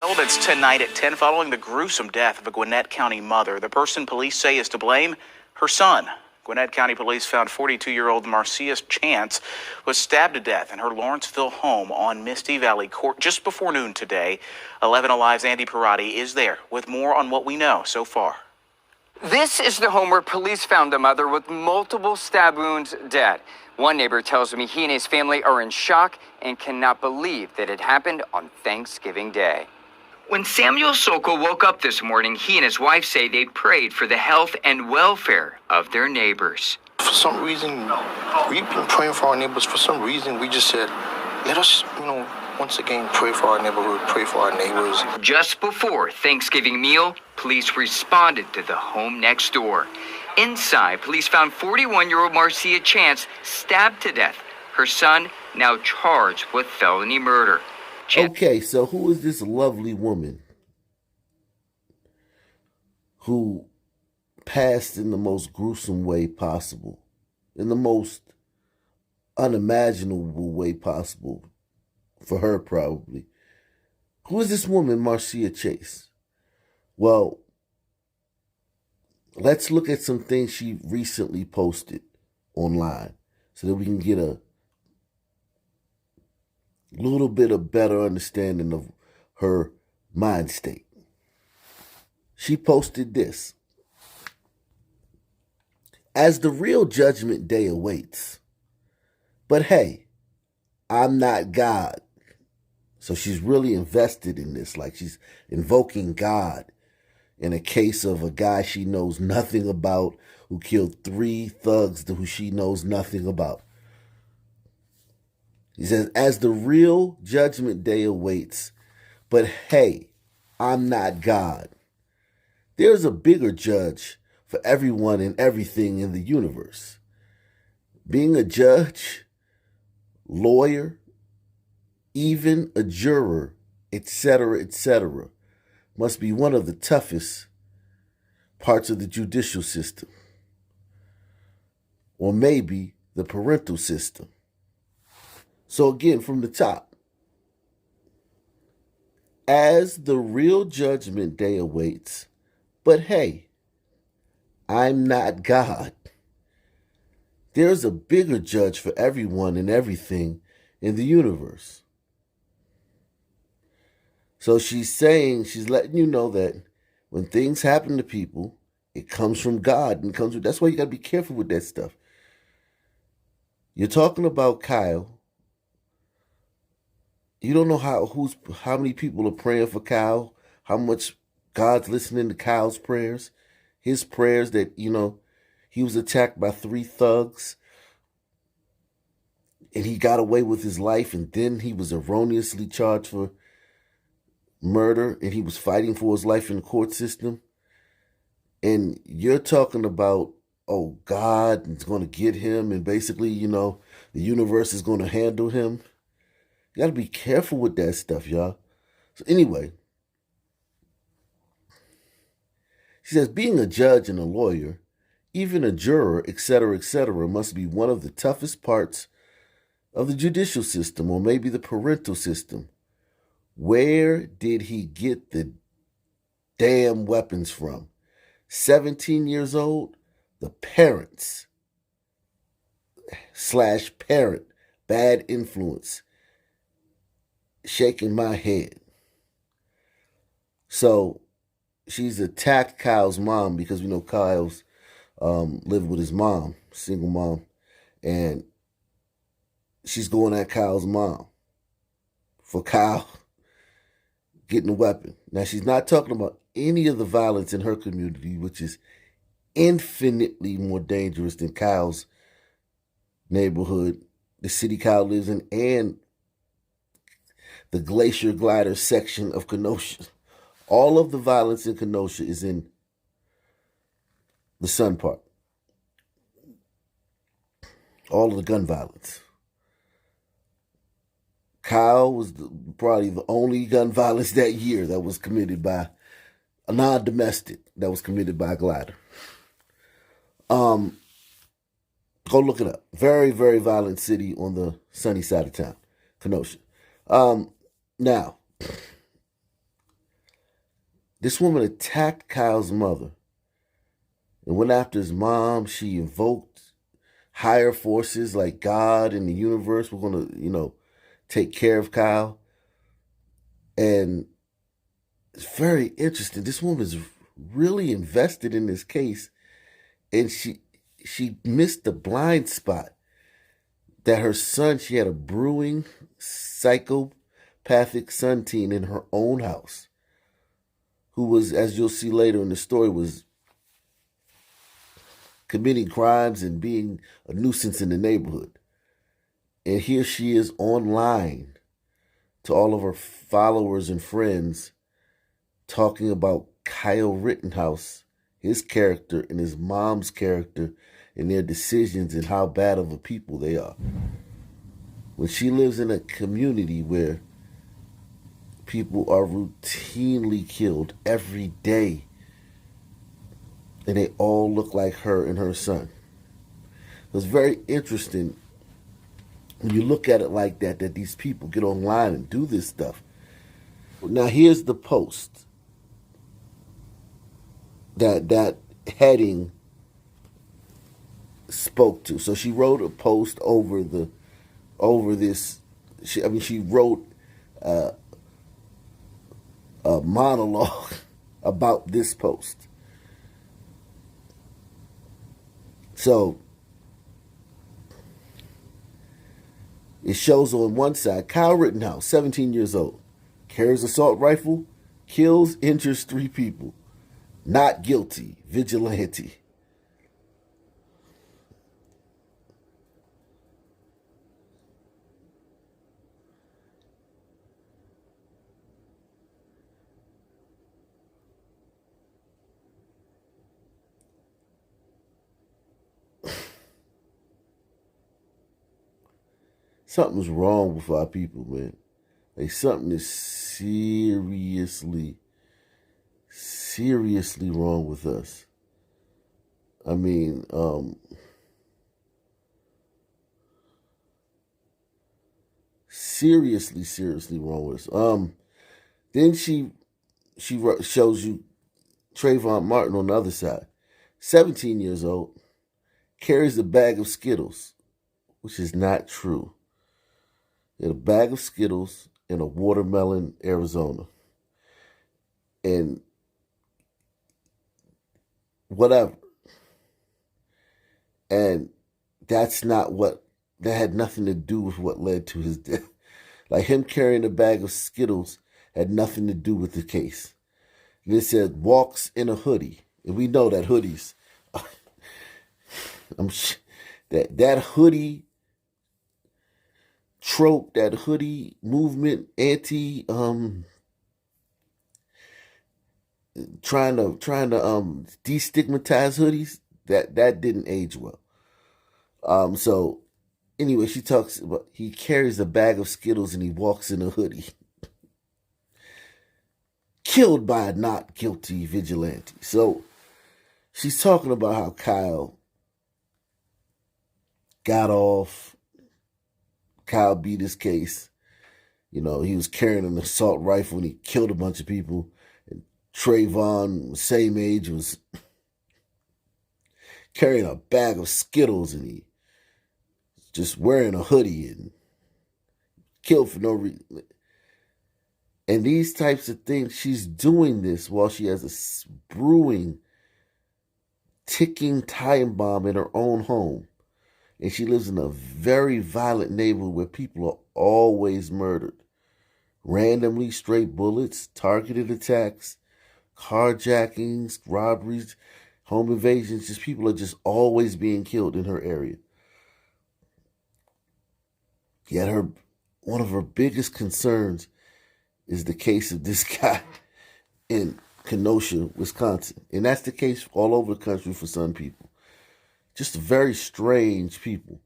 Developments tonight at 10 following the gruesome death of a Gwinnett County mother. The person police say is to blame, her son. Gwinnett County Police found 42-year-old Marcia Chance was stabbed to death in her Lawrenceville home on Misty Valley Court just before noon today. 11 Alive's Andy Parati is there with more on what we know so far. This is the home where police found the mother with multiple stab wounds dead. One neighbor tells me he and his family are in shock and cannot believe that it happened on Thanksgiving Day. When Samuel Sokol woke up this morning, he and his wife say they prayed for the health and welfare of their neighbors. For some reason, we've been praying for our neighbors. For some reason, we just said, let us, once again, pray for our neighborhood, pray for our neighbors. Just before Thanksgiving meal, police responded to the home next door. Inside, police found 41-year-old Marcia Chance stabbed to death. Her son now charged with felony murder. Okay, so who is this lovely woman who passed in the most gruesome way possible, in the most unimaginable way possible for her probably? Who is this woman, Marcia Chase? Well, let's look at some things she recently posted online so that we can get a little bit of better understanding of her mind state. She posted this. As the real judgment day awaits, but hey, I'm not God. So she's really invested in this, like she's invoking God in a case of a guy she knows nothing about who killed 3 thugs who she knows nothing about. He says, as the real judgment day awaits, but hey, I'm not God. There's a bigger judge for everyone and everything in the universe. Being a judge, lawyer, even a juror, etc., must be one of the toughest parts of the judicial system. Or maybe the parental system. So again, from the top, as the real judgment day awaits, but hey, I'm not God. There's a bigger judge for everyone and everything in the universe. So she's letting you know that when things happen to people, it comes from God and that's why you got to be careful with that stuff. You're talking about Kyle. You don't know how many people are praying for Kyle, how much God's listening to Kyle's prayers, his prayers that, he was attacked by 3 thugs and he got away with his life, and then he was erroneously charged for murder and he was fighting for his life in the court system. And you're talking about, oh, God is going to get him and basically, the universe is going to handle him. You got to be careful with that stuff, y'all. So anyway, she says, being a judge and a lawyer, even a juror, etc., must be one of the toughest parts of the judicial system, or maybe the parental system. Where did he get the damn weapons from? 17 years old, the parents / parent, bad influence. Shaking my head. So she's attacked Kyle's mom because we know Kyle's lived with his mom, single mom, and she's going at Kyle's mom for Kyle getting a weapon. Now she's not talking about any of the violence in her community, which is infinitely more dangerous than Kyle's neighborhood, the city Kyle lives in, and the Glacier Glider section of Kenosha. All of the violence in Kenosha is in the Sun part. All of the gun violence. Kyle was probably the only gun violence that year that was committed by a non-domestic, that was committed by a glider. Go look it up. Very, very violent city on the sunny side of town, Kenosha. Now, This woman attacked Kyle's mother and went after his mom. She invoked higher forces like God and the universe. We're going to, take care of Kyle. And it's very interesting. This woman is really invested in this case, and she missed the blind spot that her son, she had a brewing psychopathic son teen in her own house who was, as you'll see later in the story, was committing crimes and being a nuisance in the neighborhood. And here she is online to all of her followers and friends talking about Kyle Rittenhouse, his character, and his mom's character, and their decisions and how bad of a people they are. When she lives in a community where people are routinely killed every day, and they all look like her and her son. It's very interesting when you look at it like that these people get online and do this stuff. Now here's the post that heading spoke to. So she wrote a post over this. She wrote a monologue about this post. So it shows on one side, Kyle Rittenhouse, 17 years old, carries assault rifle, kills, injures 3 people. Not guilty, vigilante. Something's wrong with our people, man. Like something is seriously wrong with us. I mean, seriously wrong with us. Then she shows you Trayvon Martin on the other side, 17 years old, carries a bag of Skittles, which is not true. In a bag of Skittles in a watermelon, Arizona. And whatever. And that had nothing to do with what led to his death. Like him carrying a bag of Skittles had nothing to do with the case. And it said walks in a hoodie. And we know that hoodies, that hoodie trope, that hoodie movement, trying to destigmatize hoodies, that didn't age well. So anyway, she talks about he carries a bag of Skittles and he walks in a hoodie. Killed by a not guilty vigilante. So she's talking about how Kyle got off. Kyle beat his case. He was carrying an assault rifle and he killed a bunch of people. And Trayvon, same age, was carrying a bag of Skittles and he just wearing a hoodie and killed for no reason. And these types of things, she's doing this while she has a brewing, ticking time bomb in her own home. And she lives in a very violent neighborhood where people are always murdered. Randomly, straight bullets, targeted attacks, carjackings, robberies, home invasions. Just people are just always being killed in her area. Yet one of her biggest concerns is the case of this guy in Kenosha, Wisconsin. And that's the case all over the country for some people. Just very strange people.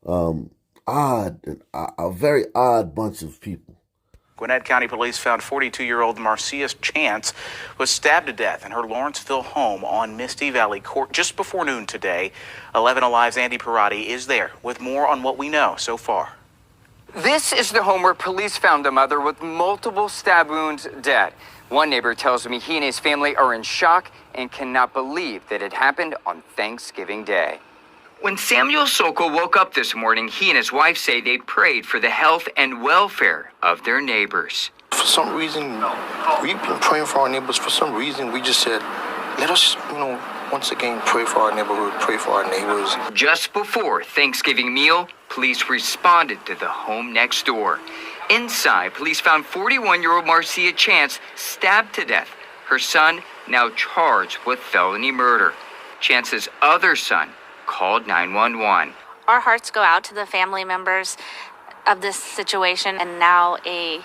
A very odd bunch of people. Gwinnett County Police found 42-year-old Marcia Chance was stabbed to death in her Lawrenceville home on Misty Valley Court just before noon today. 11 Alive's Andy Parati is there with more on what we know so far. This is the home where police found a mother with multiple stab wounds dead. One neighbor tells me he and his family are in shock and cannot believe that it happened on Thanksgiving Day. When Samuel Sokol woke up this morning, he and his wife say they prayed for the health and welfare of their neighbors. For some reason, we've been praying for our neighbors. For some reason, we just said, let us, once again, pray for our neighborhood, pray for our neighbors. Just before Thanksgiving meal, police responded to the home next door. Inside, police found 41-year-old Marcia Chance stabbed to death. Her son now charged with felony murder. Chance's other son called 911. Our hearts go out to the family members of this situation, and now a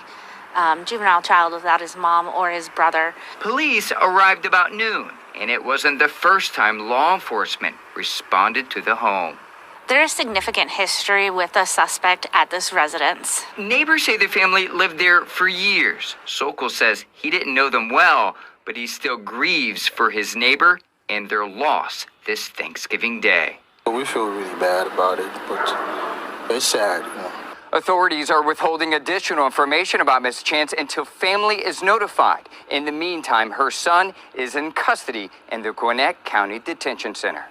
juvenile child without his mom or his brother. Police arrived about noon, and it wasn't the first time law enforcement responded to the home. There is significant history with the suspect at this residence. Neighbors say the family lived there for years. Sokol says he didn't know them well, but he still grieves for his neighbor and their loss this Thanksgiving Day. We feel really bad about it, but it's sad, Authorities are withholding additional information about Ms. Chance until family is notified. In the meantime, her son is in custody in the Gwinnett County Detention Center.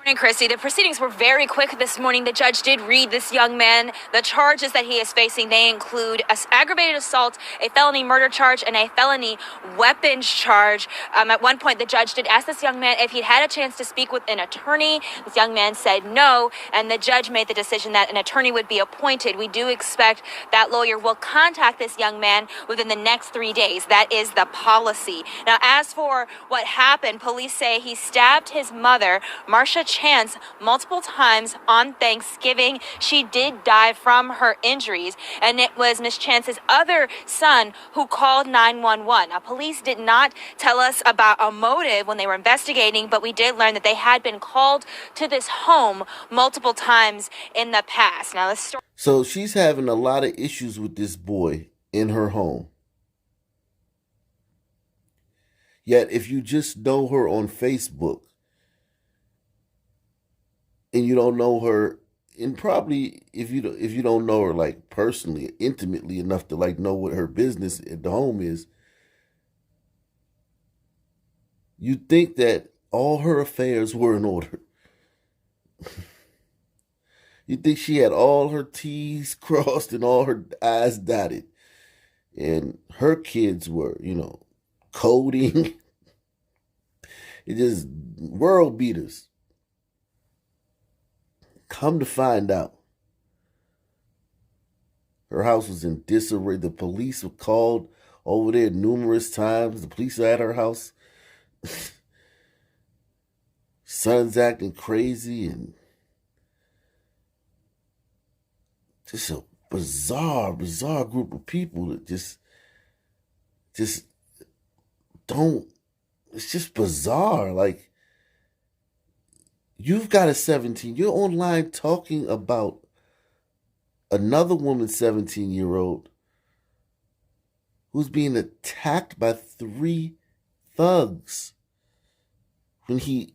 Morning, Christy. The proceedings were very quick this morning. The judge did read this young man. The charges that he is facing, they include aggravated assault, a felony murder charge, and a felony weapons charge. At one point, the judge did ask this young man if he'd had a chance to speak with an attorney. This young man said no, and the judge made the decision that an attorney would be appointed. We do expect that lawyer will contact this young man within the next 3 days. That is the policy. Now, as for what happened, police say he stabbed his mother, Marcia Chance, multiple times on Thanksgiving. She did die from her injuries, and it was Miss Chance's other son who called 911. Now, police did not tell us about a motive when they were investigating, but we did learn that they had been called to this home multiple times in the past. Now, this story. So she's having a lot of issues with this boy in her home. Yet, if you just know her on Facebook, and you don't know her, and probably if you don't know her like personally, intimately enough to like know what her business at the home is, you'd think that all her affairs were in order. You'd think she had all her T's crossed and all her I's dotted, and her kids were, coding. It just world beaters. Come to find out, her house was in disarray. The police were called over there numerous times. The police are at her house. Son's acting crazy, and just a bizarre group of people that just don't. It's just bizarre. Like, you've got a 17. You're online talking about another woman, 17-year-old, who's being attacked by 3 thugs when he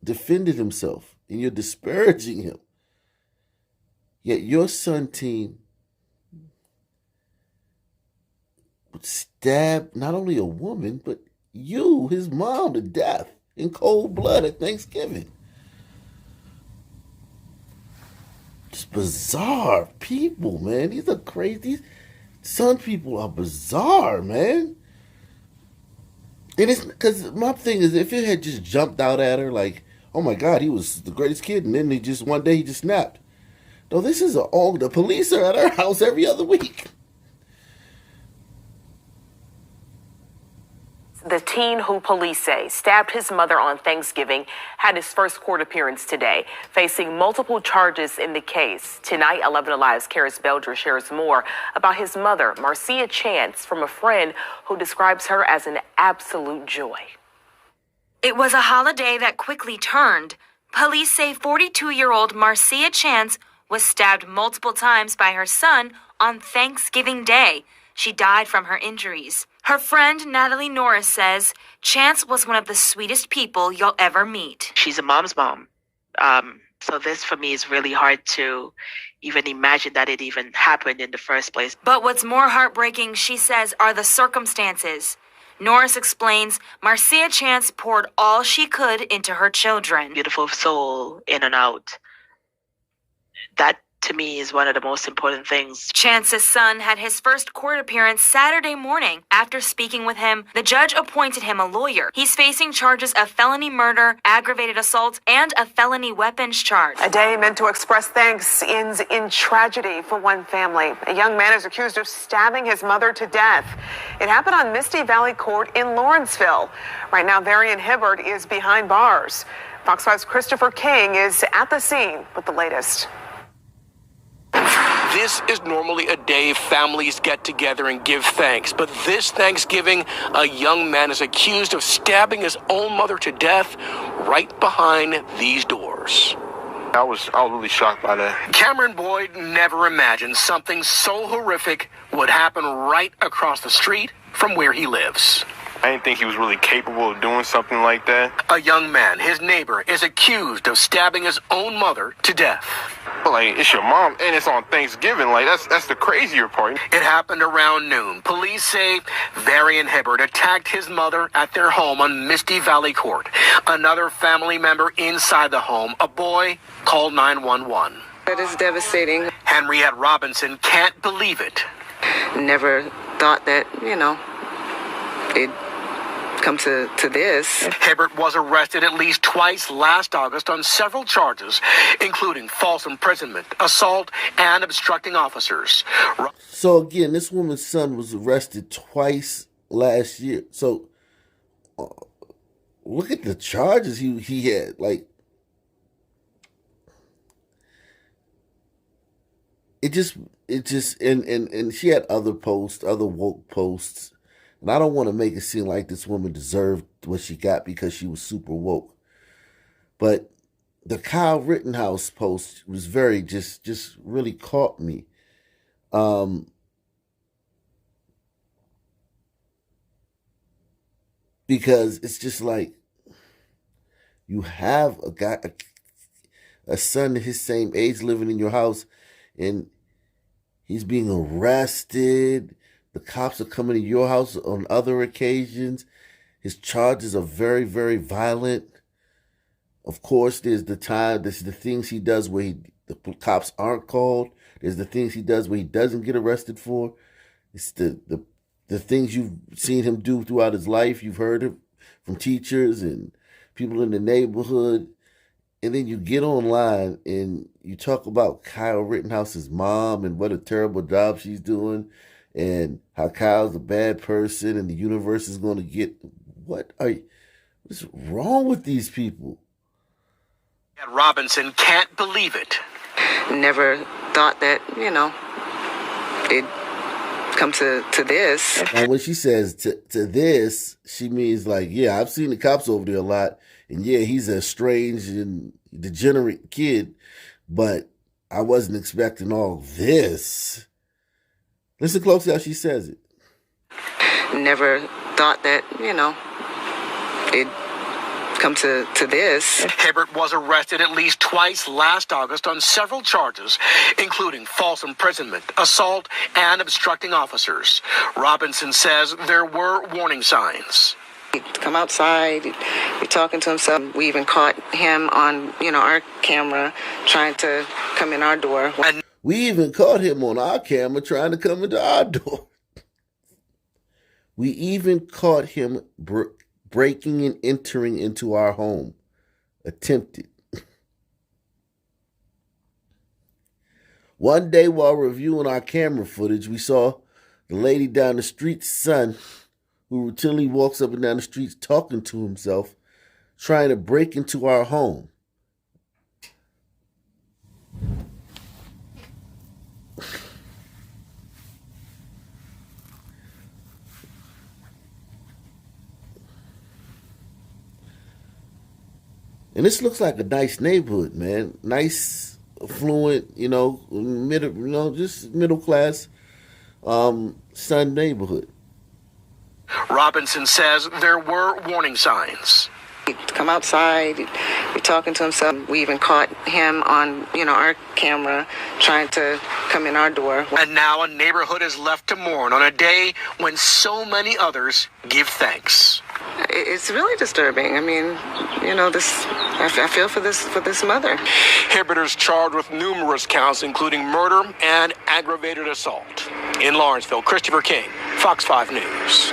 defended himself, and you're disparaging him. Yet your son, teen, would stab not only a woman, but you, his mom, to death in cold blood at Thanksgiving. It's bizarre people, man. These are crazy. Some people are bizarre, man. And it's because my thing is, if it had just jumped out at her like, oh my God, he was the greatest kid, and then one day he just snapped. No, this is the police are at our house every other week. The teen who police say stabbed his mother on Thanksgiving had his first court appearance today, facing multiple charges in the case. Tonight, 11 Alive's Karis Belger shares more about his mother, Marcia Chance, from a friend who describes her as an absolute joy. It was a holiday that quickly turned. Police say 42-year-old Marcia Chance was stabbed multiple times by her son on Thanksgiving Day. She died from her injuries. Her friend, Natalie Norris, says Chance was one of the sweetest people you'll ever meet. She's a mom's mom. So this for me is really hard to even imagine that it even happened in the first place. But what's more heartbreaking, she says, are the circumstances. Norris explains Marcia Chance poured all she could into her children. Beautiful soul, in and out. That, to me, is one of the most important things. Chance's son had his first court appearance Saturday morning. After speaking with him, the judge appointed him a lawyer. He's facing charges of felony murder, aggravated assault, and a felony weapons charge. A day meant to express thanks ends in tragedy for one family. A young man is accused of stabbing his mother to death. It happened on Misty Valley Court in Lawrenceville. Right now, Varian Hibbert is behind bars. Fox 5's Christopher King is at the scene with the latest. This is normally a day families get together and give thanks, but this Thanksgiving, a young man is accused of stabbing his own mother to death right behind these doors. I was really shocked by that. Cameron Boyd never imagined something so horrific would happen right across the street from where he lives. I didn't think he was really capable of doing something like that. A young man, his neighbor, is accused of stabbing his own mother to death. Like, it's your mom, and it's on Thanksgiving. Like, that's the crazier part. It happened around noon. Police say Varian Hibbert attacked his mother at their home on Misty Valley Court. Another family member inside the home, a boy, called 911. That is devastating. Henriette Robinson can't believe it. Never thought that, it'd come to this. Hibbert was arrested at least twice last August on several charges, including false imprisonment, assault, and obstructing officers. So again, this woman's son was arrested twice last year. So look at the charges he had. Like, it just and she had other posts, other woke posts. And I don't want to make it seem like this woman deserved what she got because she was super woke. But the Kyle Rittenhouse post was very, just really caught me. Because it's just like, you have a guy, a son his same age living in your house, and he's being arrested. The cops are coming to your house on other occasions. His charges are very, very violent. Of course, there's the things he does where the cops aren't called. There's the things he does where he doesn't get arrested for. It's the things you've seen him do throughout his life. You've heard it from teachers and people in the neighborhood. And then you get online and you talk about Kyle Rittenhouse's mom and what a terrible job she's doing, and how Kyle's a bad person and the universe is going to get... What's wrong with these people? Robinson can't believe it. Never thought that, it'd come to this. And when she says to this, she means like, yeah, I've seen the cops over there a lot, and yeah, he's a strange and degenerate kid, but I wasn't expecting all this. Listen closely how she says it. Never thought that, it'd come to this. Hibbert was arrested at least twice last August on several charges, including false imprisonment, assault, and obstructing officers. Robinson says there were warning signs. He'd come outside, he'd be talking to himself. We even caught him on, our camera trying to come in our door. We even caught him on our camera trying to come into our door. We even caught him breaking and entering into our home. Attempted. One day while reviewing our camera footage, we saw the lady down the street's son, who routinely walks up and down the streets talking to himself, trying to break into our home. And this looks like a nice neighborhood, man. Nice, affluent, just middle class, son neighborhood. Robinson says there were warning signs. He'd come outside, he'd be talking to himself. We even caught him on, our camera trying to come in our door. And now a neighborhood is left to mourn on a day when so many others give thanks. It's really disturbing. I mean, I feel for this mother. Hibbert charged with numerous counts, including murder and aggravated assault. In Lawrenceville, Christopher King, Fox 5 News.